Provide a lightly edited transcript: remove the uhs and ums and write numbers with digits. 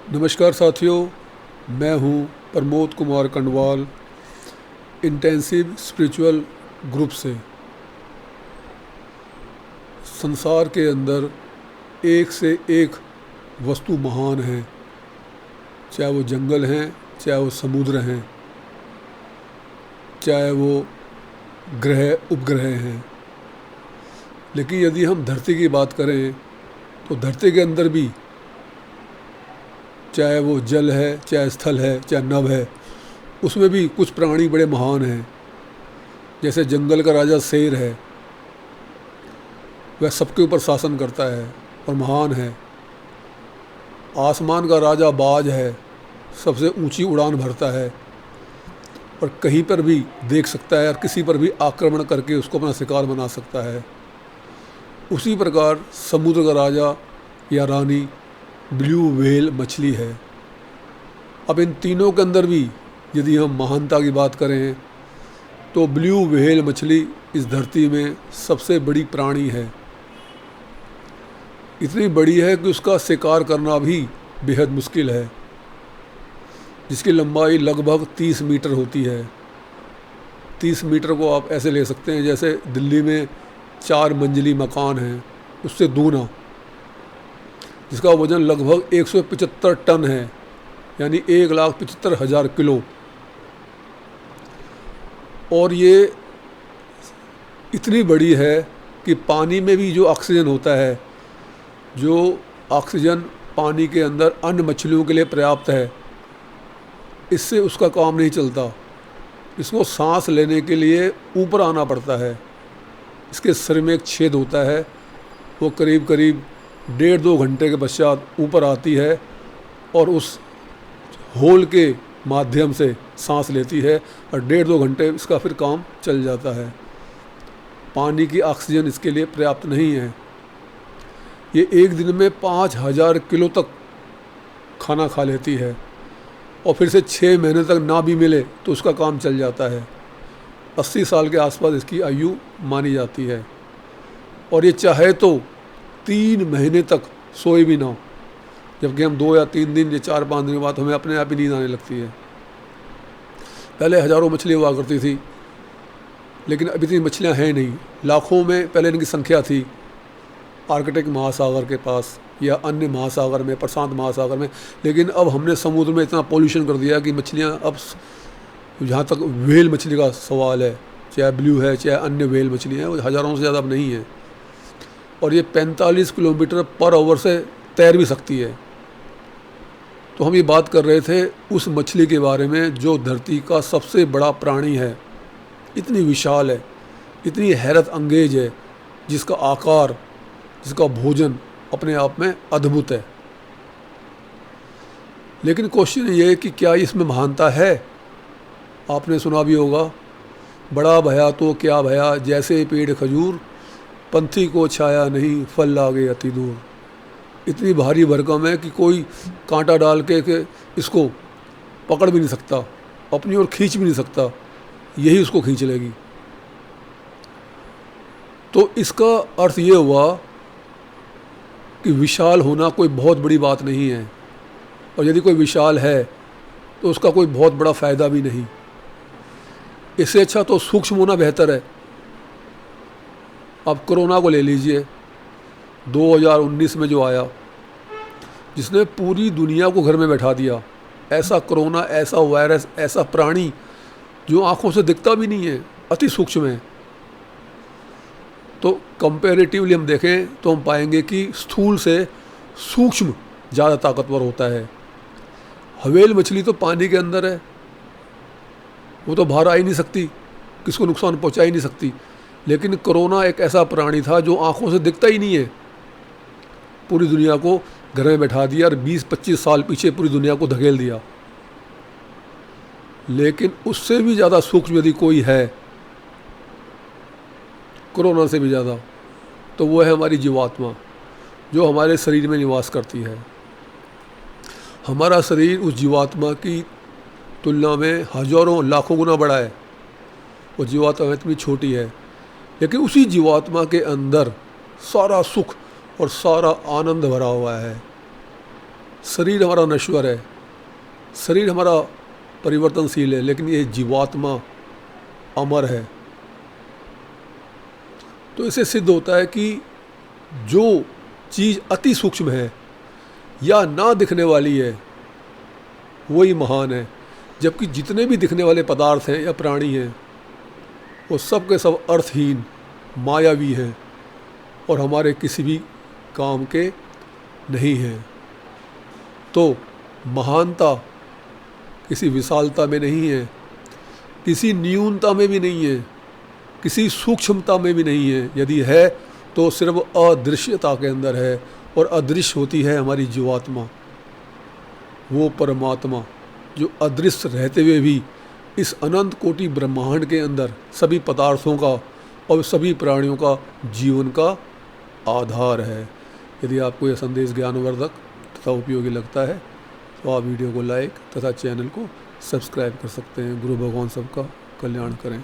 नमस्कार साथियों, मैं हूं Pramod Kumar Kandwal intensive spiritual group से। संसार के अंदर एक से एक वस्तु महान है, चाहे वो जंगल हैं, चाहे वो समुद्र हैं, चाहे वो ग्रह उपग्रह हैं। लेकिन यदि हम धरती की बात करें तो धरती के अंदर भी चाहे वो जल है, चाहे स्थल है, चाहे नभ है, उसमें भी कुछ प्राणी बड़े महान हैं। जैसे जंगल का राजा शेर है, वह सबके ऊपर शासन करता है और महान है। आसमान का राजा बाज है, सबसे ऊंची उड़ान भरता है और कहीं पर भी देख सकता है और किसी पर भी आक्रमण करके उसको अपना शिकार बना सकता है। उसी प्रकार समुद्र का राजा या रानी ब्लू व्हेल मछली है। अब इन तीनों के अंदर भी यदि हम महानता की बात करें तो ब्लू व्हेल मछली इस धरती में सबसे बड़ी प्राणी है। इतनी बड़ी है कि उसका शिकार करना भी बेहद मुश्किल है, जिसकी लंबाई लगभग 30 मीटर होती है। 30 मीटर को आप ऐसे ले सकते हैं जैसे दिल्ली में 4 मंजिली मकान है, उससे दूना, जिसका वज़न लगभग 175 टन है, यानी 1,75,000 किलो। और ये इतनी बड़ी है कि पानी में भी जो ऑक्सीजन होता है, जो ऑक्सीजन पानी के अंदर अन्य मछलियों के लिए पर्याप्त है, इससे उसका काम नहीं चलता। इसको सांस लेने के लिए ऊपर आना पड़ता है। इसके सिर में एक छेद होता है, वो करीब करीब 1.5-2 घंटे के पश्चात ऊपर आती है और उस होल के माध्यम से सांस लेती है और 1.5-2 घंटे इसका फिर काम चल जाता है। पानी की ऑक्सीजन इसके लिए पर्याप्त नहीं है। ये एक दिन में 5,000 किलो तक खाना खा लेती है और फिर से 6 महीने तक ना भी मिले तो उसका काम चल जाता है। 80 साल के आसपास इसकी आयु मानी जाती है और ये चाहे तो 3 महीने तक सोए भी ना हो, जबकि हम 2 या 3 दिन या 4-5 दिन के बाद हमें अपने आप ही नींद आने लगती है। पहले हज़ारों मछलियाँ हुआ करती थी, लेकिन अभी इतनी मछलियाँ हैं नहीं। लाखों में पहले इनकी संख्या थी आर्कटिक महासागर के पास या अन्य महासागर में, प्रशांत महासागर में। लेकिन अब हमने समुद्र में इतना पॉल्यूशन कर दिया कि मछलियाँ अब, जहाँ तक व्हेल मछली का सवाल है, चाहे ब्लू है चाहे अन्य व्हेल मछली है, वो हज़ारों से ज़्यादा अब नहीं है। और ये 45 किलोमीटर पर आवर से तैर भी सकती है। तो हम ये बात कर रहे थे उस मछली के बारे में जो धरती का सबसे बड़ा प्राणी है, इतनी विशाल है, इतनी हैरत अंगेज है, जिसका आकार, जिसका भोजन अपने आप में अद्भुत है। लेकिन क्वेश्चन ये है कि क्या इसमें महानता है? आपने सुना भी होगा, बड़ा भया तो क्या भया, जैसे पेड़ खजूर, पंथी को छाया नहीं, फल लागे अति दूर। इतनी भारी भरकम है कि कोई कांटा डाल के इसको पकड़ भी नहीं सकता, अपनी ओर खींच भी नहीं सकता, यही उसको खींच लेगी। तो इसका अर्थ ये हुआ कि विशाल होना कोई बहुत बड़ी बात नहीं है, और यदि कोई विशाल है तो उसका कोई बहुत बड़ा फ़ायदा भी नहीं। इससे अच्छा तो सूक्ष्म होना बेहतर है। अब कोरोना को ले लीजिए, 2019 में जो आया, जिसने पूरी दुनिया को घर में बैठा दिया। ऐसा कोरोना, ऐसा वायरस, ऐसा प्राणी जो आँखों से दिखता भी नहीं है, अति सूक्ष्म है। तो कंपैरेटिवली हम देखें तो हम पाएंगे कि स्थूल से सूक्ष्म ज़्यादा ताकतवर होता है। व्हेल मछली तो पानी के अंदर है, वो तो बाहर आ ही नहीं सकती, किसको नुकसान पहुंचा ही नहीं सकती। लेकिन कोरोना एक ऐसा प्राणी था जो आंखों से दिखता ही नहीं है, पूरी दुनिया को घर में बैठा दिया और 20-25 साल पीछे पूरी दुनिया को धकेल दिया। लेकिन उससे भी ज़्यादा सूक्ष्म यदि कोई है, कोरोना से भी ज़्यादा, तो वो है हमारी जीवात्मा, जो हमारे शरीर में निवास करती है। हमारा शरीर उस जीवात्मा की तुलना में हज़ारों लाखों गुना बड़ा है। वो जीवात्मा इतनी छोटी है, लेकिन उसी जीवात्मा के अंदर सारा सुख और सारा आनंद भरा हुआ है। शरीर हमारा नश्वर है, शरीर हमारा परिवर्तनशील है, लेकिन ये जीवात्मा अमर है। तो इससे सिद्ध होता है कि जो चीज़ अति सूक्ष्म है या ना दिखने वाली है वही महान है, जबकि जितने भी दिखने वाले पदार्थ हैं या प्राणी हैं वो सब के सब अर्थहीन, मायावी हैं और हमारे किसी भी काम के नहीं हैं। तो महानता किसी विशालता में नहीं है, किसी न्यूनता में भी नहीं है, किसी सूक्ष्मता में भी नहीं है। यदि है तो सिर्फ अदृश्यता के अंदर है, और अदृश्य होती है हमारी जीवात्मा, वो परमात्मा जो अदृश्य रहते हुए भी इस अनंत कोटि ब्रह्मांड के अंदर सभी पदार्थों का और सभी प्राणियों का जीवन का आधार है। यदि आपको यह संदेश ज्ञानवर्धक तथा उपयोगी लगता है तो आप वीडियो को लाइक तथा चैनल को सब्सक्राइब कर सकते हैं। गुरु भगवान सबका कल्याण करें।